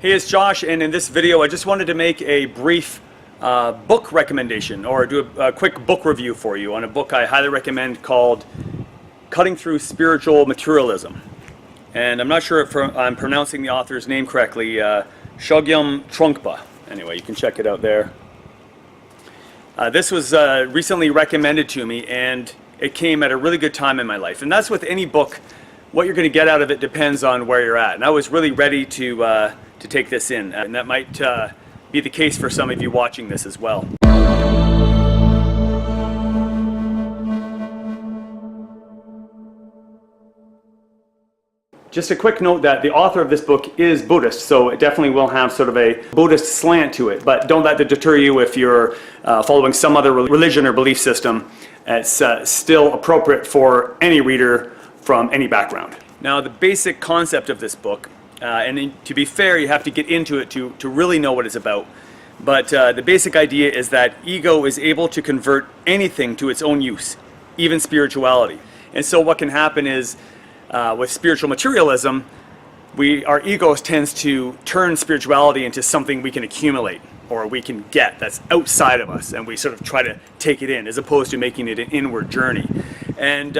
Hey, it's Josh, and in this video I just wanted to make a brief book recommendation, or do a quick book review for you on a book I highly recommend called Through Spiritual Materialism. And I'm not sure if I'm pronouncing the author's name correctly, Chögyam Trungpa. Anyway, you can check it out there. This was recently recommended to me, and it came at a really good time in my life. And that's with any book. What you're going to get out of it depends on where you're at. And I was really ready to take this in, and that might be the case for some of you watching this as well. Just a quick note that the author of this book is Buddhist, so it definitely will have sort of a Buddhist slant to it, but don't let that deter you if you're following some other religion or belief system. It's still appropriate for any reader from any background. Now, the basic concept of this book, and to be fair, you have to get into it to really know what it's about, but the basic idea is that ego is able to convert anything to its own use, even spirituality. And so what can happen is, with spiritual materialism, our ego tends to turn spirituality into something we can accumulate or we can get that's outside of us, and we sort of try to take it in as opposed to making it an inward journey. And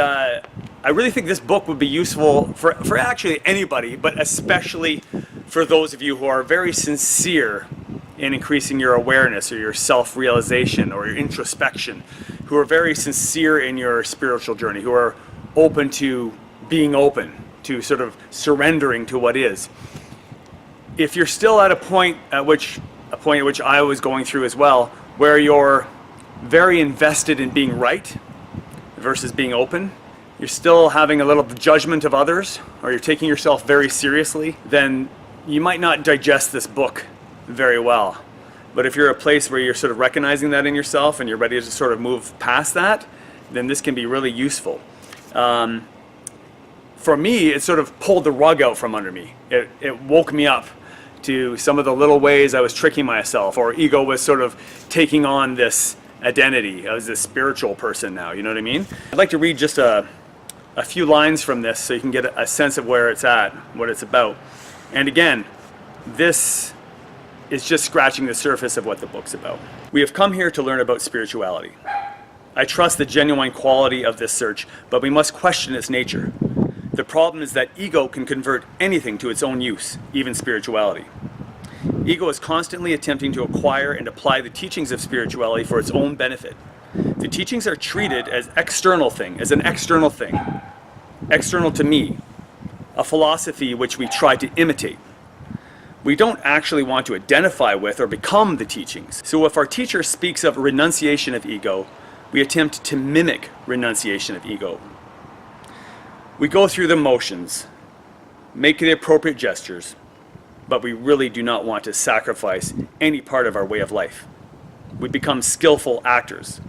I really think this book would be useful for actually anybody, but especially for those of you who are very sincere in increasing your awareness or your self-realization or your introspection, who are very sincere in your spiritual journey, who are open to being open, to sort of surrendering to what is. If you're still at a point at which I was going through as well, where you're very invested in being right versus being open, you're still having a little judgment of others, or you're taking yourself very seriously, then you might not digest this book very well. But if you're at a place where you're sort of recognizing that in yourself and you're ready to sort of move past that, then this can be really useful. For me, it sort of pulled the rug out from under me. It woke me up to some of the little ways I was tricking myself, or ego was sort of taking on this identity. I was this spiritual person now, you know what I mean? I'd like to read just a few lines from this so you can get a sense of where it's at, what it's about. And again, this is just scratching the surface of what the book's about. We have come here to learn about spirituality. I trust the genuine quality of this search, but we must question its nature. The problem is that ego can convert anything to its own use, even spirituality. Ego is constantly attempting to acquire and apply the teachings of spirituality for its own benefit. The teachings are treated as an external thing, external to me, a philosophy which we try to imitate. We don't actually want to identify with or become the teachings. So if our teacher speaks of renunciation of ego, we attempt to mimic renunciation of ego. We go through the motions, make the appropriate gestures, but we really do not want to sacrifice any part of our way of life. We become skillful actors,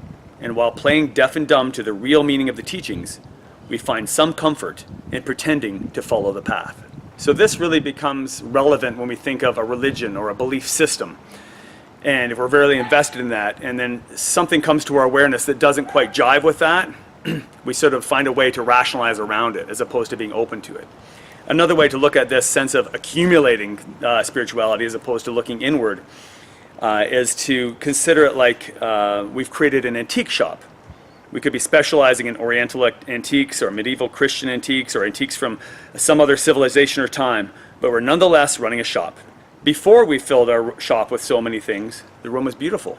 and while playing deaf and dumb to the real meaning of the teachings, we find some comfort in pretending to follow the path. So this really becomes relevant when we think of a religion or a belief system. And if we're really invested in that, and then something comes to our awareness that doesn't quite jive with that, we sort of find a way to rationalize around it as opposed to being open to it. Another way to look at this sense of accumulating spirituality as opposed to looking inward is to consider it like we've created an antique shop. We could be specializing in Oriental antiques or medieval Christian antiques or antiques from some other civilization or time, but we're nonetheless running a shop. Before we filled our shop with so many things, the room was beautiful.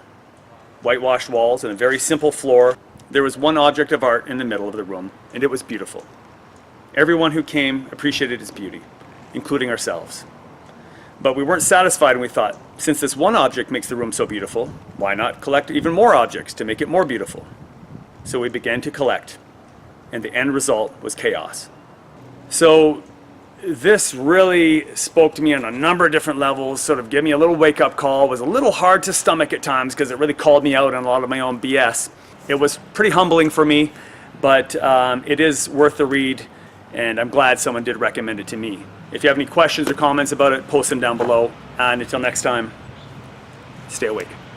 Whitewashed walls and a very simple floor. There was one object of art in the middle of the room, and it was beautiful. Everyone who came appreciated its beauty, including ourselves. But we weren't satisfied, and we thought, since this one object makes the room so beautiful, why not collect even more objects to make it more beautiful? So we began to collect, and the end result was chaos. So this really spoke to me on a number of different levels, sort of gave me a little wake-up call. It was a little hard to stomach at times because it really called me out on a lot of my own BS. It was pretty humbling for me, but it is worth the read, and I'm glad someone did recommend it to me. If you have any questions or comments about it, post them down below. And until next time, stay awake.